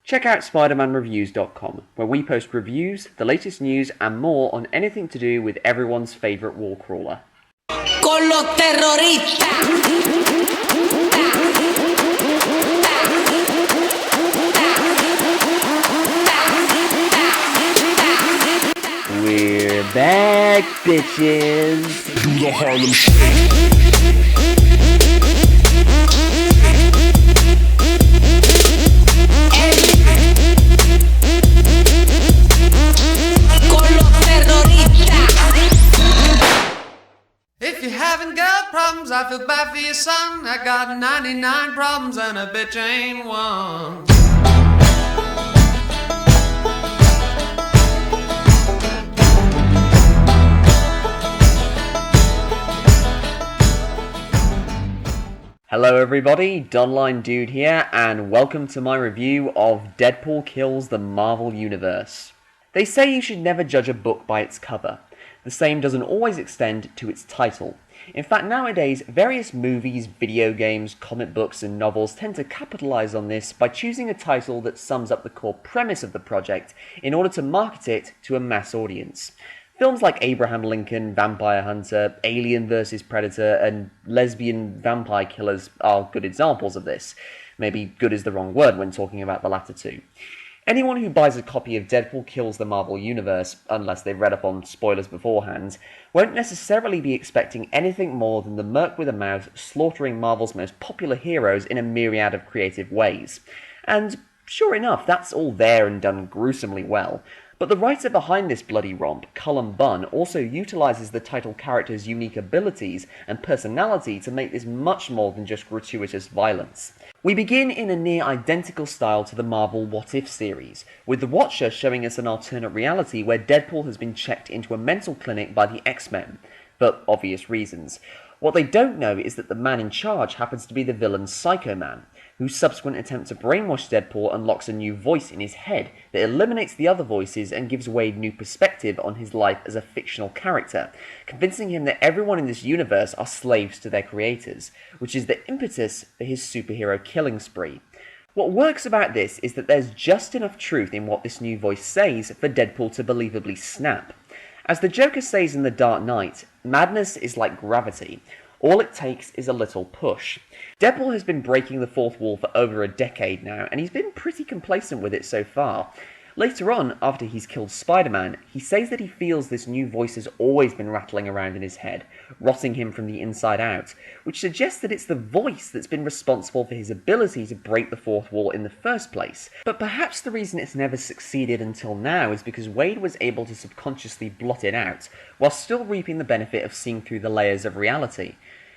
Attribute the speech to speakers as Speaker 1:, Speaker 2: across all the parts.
Speaker 1: Check out SpidermanReviews.com, where we post reviews, the latest news, and more on anything to do with everyone's favourite wall crawler.
Speaker 2: Con los terroristas.
Speaker 1: We're back, bitches!
Speaker 3: Do the Harlem Shake.
Speaker 4: If you haven't got problems, I feel bad for your son. I got 99 problems and a bitch ain't one.
Speaker 1: Hello everybody, Donlinedude here, and welcome to my review of Deadpool Kills the Marvel Universe. They say you should never judge a book by its cover. The same doesn't always extend to its title. In fact, nowadays, various movies, video games, comic books, and novels tend to capitalize on this by choosing a title that sums up the core premise of the project in order to market it to a mass audience. Films like Abraham Lincoln, Vampire Hunter, Alien vs. Predator, and Lesbian Vampire Killers are good examples of this. Maybe good is the wrong word when talking about the latter two. Anyone who buys a copy of Deadpool Kills the Marvel Universe, unless they've read up on spoilers beforehand, won't necessarily be expecting anything more than the merc with a mouth slaughtering Marvel's most popular heroes in a myriad of creative ways. And sure enough, that's all there and done gruesomely well. But the writer behind this bloody romp, Cullen Bunn, also utilises the title character's unique abilities and personality to make this much more than just gratuitous violence. We begin in a near identical style to the Marvel What If series, with the Watcher showing us an alternate reality where Deadpool has been checked into a mental clinic by the X-Men, for obvious reasons. What they don't know is that the man in charge happens to be the villain Psycho Man, whose subsequent attempt to brainwash Deadpool unlocks a new voice in his head that eliminates the other voices and gives Wade new perspective on his life as a fictional character, convincing him that everyone in this universe are slaves to their creators, which is the impetus for his superhero killing spree. What works about this is that there's just enough truth in what this new voice says for Deadpool to believably snap. As the Joker says in The Dark Knight, madness is like gravity. All it takes is a little push. Deadpool has been breaking the fourth wall for over a decade now, and he's been pretty complacent with it so far. Later on, after he's killed Spider-Man, he says that he feels this new voice has always been rattling around in his head, rotting him from the inside out, which suggests that it's the voice that's been responsible for his ability to break the fourth wall in the first place. But perhaps the reason it's never succeeded until now is because Wade was able to subconsciously blot it out, while still reaping the benefit of seeing through the layers of reality.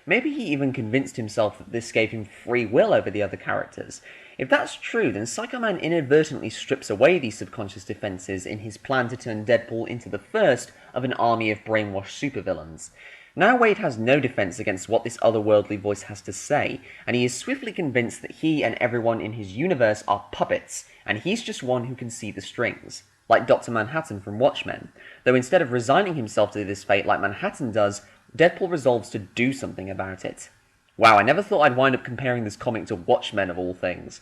Speaker 1: Maybe he even convinced himself that this gave him free will over the other characters. If that's true, then Psycho Man inadvertently strips away these subconscious defenses in his plan to turn Deadpool into the first of an army of brainwashed supervillains. Now Wade has no defense against what this otherworldly voice has to say, and he is swiftly convinced that he and everyone in his universe are puppets, and he's just one who can see the strings. Like Dr. Manhattan from Watchmen, though instead of resigning himself to this fate like Manhattan does, Deadpool resolves to do something about it. Wow, I never thought I'd wind up comparing this comic to Watchmen of all things.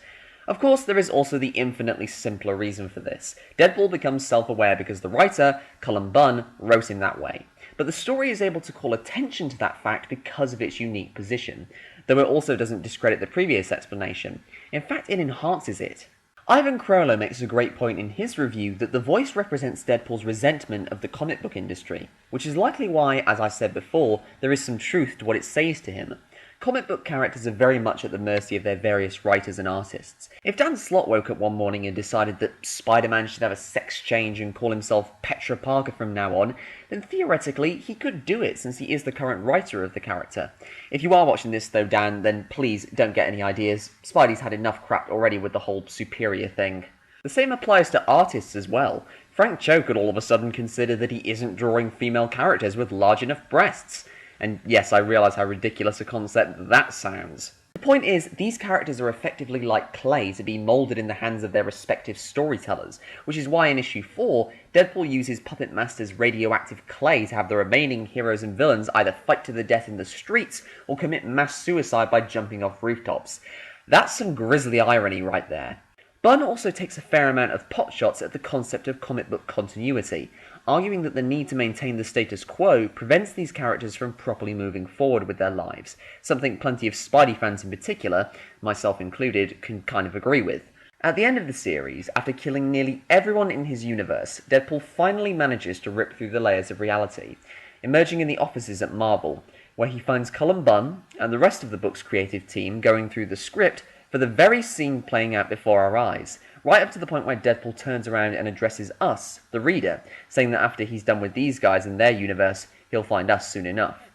Speaker 1: Of course, there is also the infinitely simpler reason for this. Deadpool becomes self-aware because the writer, Cullen Bunn, wrote him that way. But the story is able to call attention to that fact because of its unique position, though it also doesn't discredit the previous explanation. In fact, it enhances it. Ivan Krolo makes a great point in his review that the voice represents Deadpool's resentment of the comic book industry, which is likely why, as I said before, there is some truth to what it says to him. Comic book characters are very much at the mercy of their various writers and artists. If Dan Slott woke up one morning and decided that Spider-Man should have a sex change and call himself Petra Parker from now on, then theoretically he could do it since he is the current writer of the character. If you are watching this though, Dan, then please don't get any ideas. Spidey's had enough crap already with the whole superior thing. The same applies to artists as well. Frank Cho could all of a sudden consider that he isn't drawing female characters with large enough breasts. And yes, I realise how ridiculous a concept that sounds. The point is, these characters are effectively like clay to be moulded in the hands of their respective storytellers, which is why in issue 4, Deadpool uses Puppet Master's radioactive clay to have the remaining heroes and villains either fight to the death in the streets or commit mass suicide by jumping off rooftops. That's some grisly irony right there. Bunn also takes a fair amount of potshots at the concept of comic book continuity, arguing that the need to maintain the status quo prevents these characters from properly moving forward with their lives, something plenty of Spidey fans in particular, myself included, can kind of agree with. At the end of the series, after killing nearly everyone in his universe, Deadpool finally manages to rip through the layers of reality, emerging in the offices at Marvel, where he finds Cullen Bunn and the rest of the book's creative team going through the script for the very scene playing out before our eyes, right up to the point where Deadpool turns around and addresses us, the reader, saying that after he's done with these guys in their universe, he'll find us soon enough.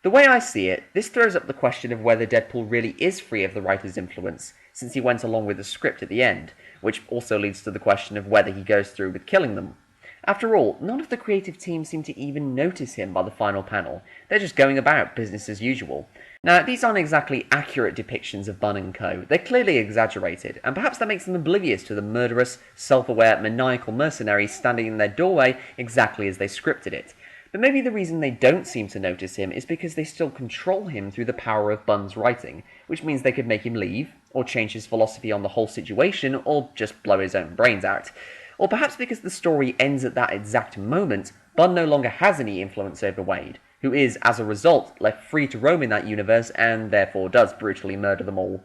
Speaker 1: The way I see it, this throws up the question of whether Deadpool really is free of the writer's influence, since he went along with the script at the end, which also leads to the question of whether he goes through with killing them. After all, none of the creative team seem to even notice him by the final panel. They're just going about business as usual. Now, these aren't exactly accurate depictions of Bunn and co. They're clearly exaggerated, and perhaps that makes them oblivious to the murderous, self-aware, maniacal mercenaries standing in their doorway exactly as they scripted it. But maybe the reason they don't seem to notice him is because they still control him through the power of Bunn's writing, which means they could make him leave, or change his philosophy on the whole situation, or just blow his own brains out. Or perhaps because the story ends at that exact moment, Bunn no longer has any influence over Wade, who is, as a result, left free to roam in that universe and therefore does brutally murder them all.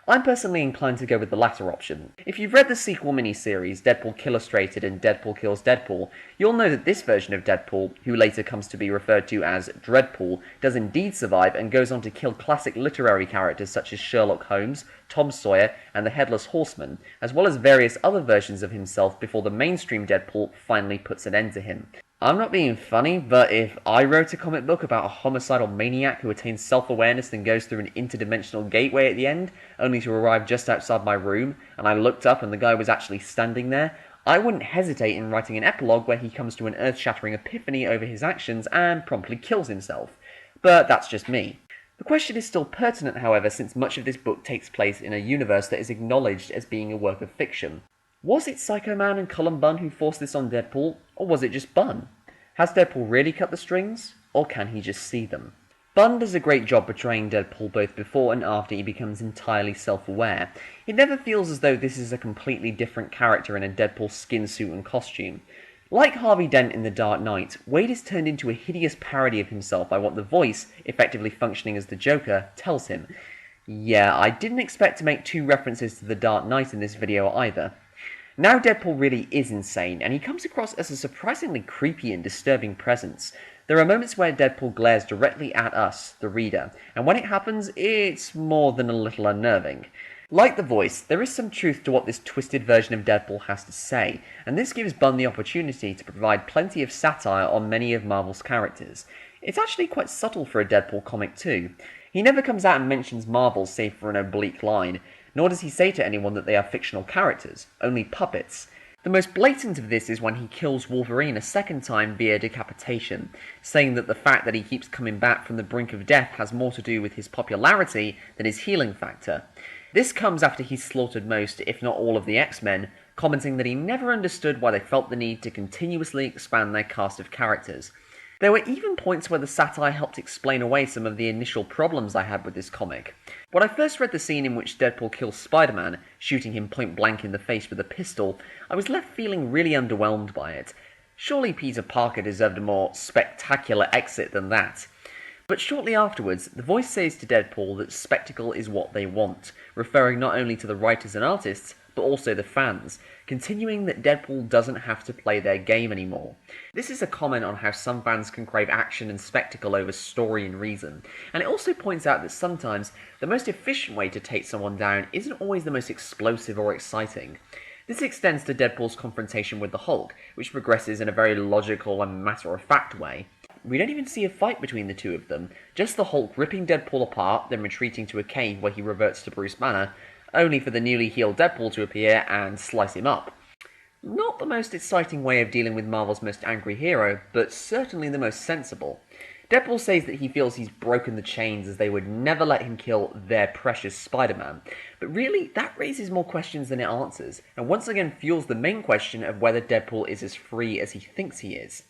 Speaker 1: I'm personally inclined to go with the latter option. If you've read the sequel miniseries Deadpool Killustrated and Deadpool Kills Deadpool, you'll know that this version of Deadpool, who later comes to be referred to as Dreadpool, does indeed survive and goes on to kill classic literary characters such as Sherlock Holmes, Tom Sawyer, and the Headless Horseman, as well as various other versions of himself before the mainstream Deadpool finally puts an end to him. I'm not being funny, but if I wrote a comic book about a homicidal maniac who attains self-awareness and goes through an interdimensional gateway at the end, only to arrive just outside my room, and I looked up and the guy was actually standing there, I wouldn't hesitate in writing an epilogue where he comes to an earth-shattering epiphany over his actions and promptly kills himself. But that's just me. The question is still pertinent, however, since much of this book takes place in a universe that is acknowledged as being a work of fiction. Was it Psycho Man and Cullen Bunn who forced this on Deadpool, or was it just Bunn? Has Deadpool really cut the strings, or can he just see them? Bunn does a great job portraying Deadpool both before and after he becomes entirely self-aware. It never feels as though this is a completely different character in a Deadpool skin suit and costume. Like Harvey Dent in The Dark Knight, Wade is turned into a hideous parody of himself by what the voice, effectively functioning as the Joker, tells him. Yeah, I didn't expect to make 2 references to The Dark Knight in this video either. Now Deadpool really is insane, and he comes across as a surprisingly creepy and disturbing presence. There are moments where Deadpool glares directly at us, the reader, and when it happens, it's more than a little unnerving. Like the voice, there is some truth to what this twisted version of Deadpool has to say, and this gives Bunn the opportunity to provide plenty of satire on many of Marvel's characters. It's actually quite subtle for a Deadpool comic too. He never comes out and mentions Marvel save for an oblique line, nor does he say to anyone that they are fictional characters, only puppets. The most blatant of this is when he kills Wolverine a second time via decapitation, saying that the fact that he keeps coming back from the brink of death has more to do with his popularity than his healing factor. This comes after he slaughtered most, if not all, of the X-Men, commenting that he never understood why they felt the need to continuously expand their cast of characters. There were even points where the satire helped explain away some of the initial problems I had with this comic. When I first read the scene in which Deadpool kills Spider-Man, shooting him point blank in the face with a pistol, I was left feeling really underwhelmed by it. Surely Peter Parker deserved a more spectacular exit than that. But shortly afterwards, the voice says to Deadpool that spectacle is what they want, referring not only to the writers and artists, but also the fans, continuing that Deadpool doesn't have to play their game anymore. This is a comment on how some fans can crave action and spectacle over story and reason, and it also points out that sometimes the most efficient way to take someone down isn't always the most explosive or exciting. This extends to Deadpool's confrontation with the Hulk, which progresses in a very logical and matter-of-fact way. We don't even see a fight between the two of them, just the Hulk ripping Deadpool apart, then retreating to a cave where he reverts to Bruce Banner, only for the newly healed Deadpool to appear and slice him up. Not the most exciting way of dealing with Marvel's most angry hero, but certainly the most sensible. Deadpool says that he feels he's broken the chains as they would never let him kill their precious Spider-Man, but really, that raises more questions than it answers, and once again fuels the main question of whether Deadpool is as free as he thinks he is.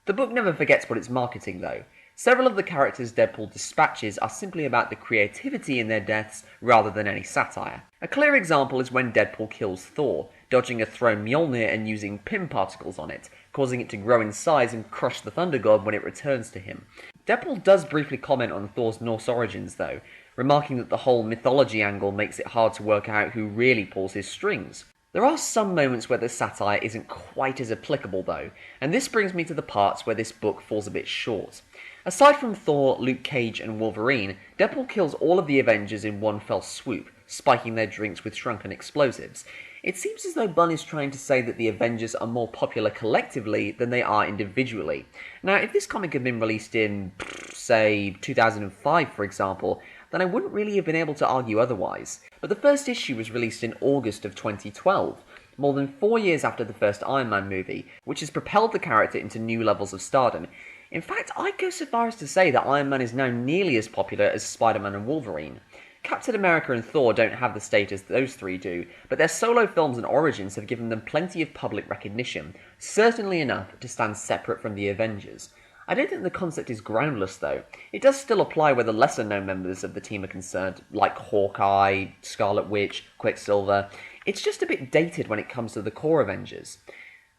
Speaker 1: The book never forgets what it's marketing though. Several of the characters Deadpool dispatches are simply about the creativity in their deaths rather than any satire. A clear example is when Deadpool kills Thor, dodging a thrown Mjolnir and using Pym particles on it, causing it to grow in size and crush the Thunder God when it returns to him. Deadpool does briefly comment on Thor's Norse origins though, remarking that the whole mythology angle makes it hard to work out who really pulls his strings. There are some moments where the satire isn't quite as applicable though, and this brings me to the parts where this book falls a bit short. Aside from Thor, Luke Cage and Wolverine, Deadpool kills all of the Avengers in one fell swoop, spiking their drinks with shrunken explosives. It seems as though Bunn is trying to say that the Avengers are more popular collectively than they are individually. Now, if this comic had been released in, say, 2005 for example, then I wouldn't really have been able to argue otherwise. But the first issue was released in August of 2012, more than 4 years after the first Iron Man movie, which has propelled the character into new levels of stardom. In fact, I'd go so far as to say that Iron Man is now nearly as popular as Spider-Man and Wolverine. Captain America and Thor don't have the status those three do, but their solo films and origins have given them plenty of public recognition, certainly enough to stand separate from the Avengers. I don't think the concept is groundless though. It does still apply where the lesser known members of the team are concerned, like Hawkeye, Scarlet Witch, Quicksilver. It's just a bit dated when it comes to the core Avengers.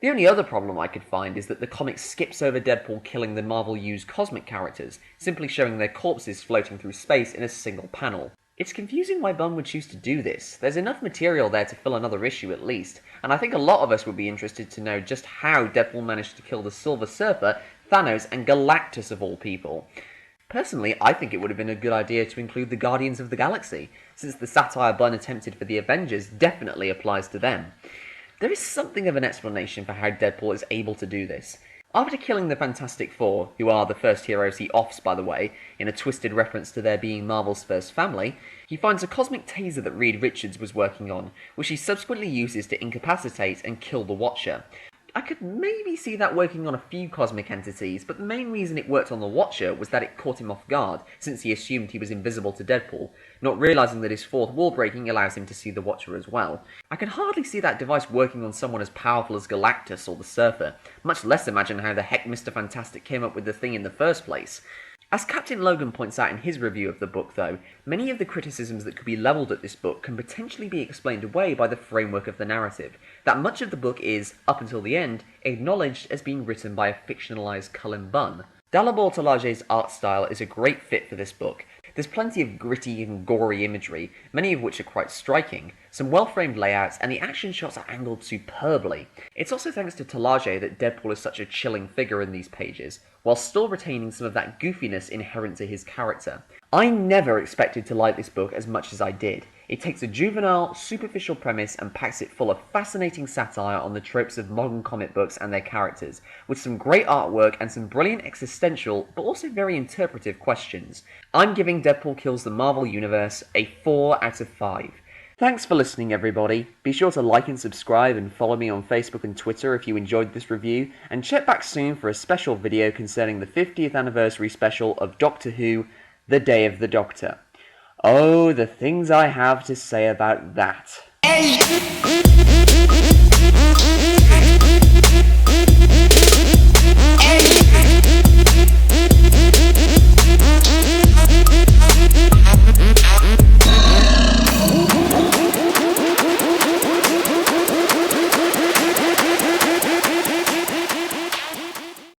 Speaker 1: The only other problem I could find is that the comic skips over Deadpool killing the Marvel U's cosmic characters, simply showing their corpses floating through space in a single panel. It's confusing why Bunn would choose to do this. There's enough material there to fill another issue at least, and I think a lot of us would be interested to know just how Deadpool managed to kill the Silver Surfer, Thanos, and Galactus of all people. Personally, I think it would have been a good idea to include the Guardians of the Galaxy, since the satire Bunn attempted for the Avengers definitely applies to them. There is something of an explanation for how Deadpool is able to do this. After killing the Fantastic Four, who are the first heroes he offs by the way, in a twisted reference to their being Marvel's first family, he finds a cosmic taser that Reed Richards was working on, which he subsequently uses to incapacitate and kill the Watcher. I could maybe see that working on a few cosmic entities, but the main reason it worked on the Watcher was that it caught him off guard, since he assumed he was invisible to Deadpool, not realising that his fourth wall breaking allows him to see the Watcher as well. I can hardly see that device working on someone as powerful as Galactus or the Surfer, much less imagine how the heck Mr. Fantastic came up with the thing in the first place. As Captain Logan points out in his review of the book though, many of the criticisms that could be levelled at this book can potentially be explained away by the framework of the narrative, that much of the book is, up until the end, acknowledged as being written by a fictionalised Cullen Bunn. Dalibor Talajic's art style is a great fit for this book. There's plenty of gritty and gory imagery, many of which are quite striking, some well-framed layouts, and the action shots are angled superbly. It's also thanks to Talajic that Deadpool is such a chilling figure in these pages, while still retaining some of that goofiness inherent to his character. I never expected to like this book as much as I did. It takes a juvenile, superficial premise and packs it full of fascinating satire on the tropes of modern comic books and their characters, with some great artwork and some brilliant existential, but also very interpretive questions. I'm giving Deadpool Kills the Marvel Universe a 4 out of 5. Thanks for listening everybody. Be sure to like and subscribe and follow me on Facebook and Twitter if you enjoyed this review, and check back soon for a special video concerning the 50th anniversary special of Doctor Who, The Day of the Doctor. Oh, the things I have to say about that.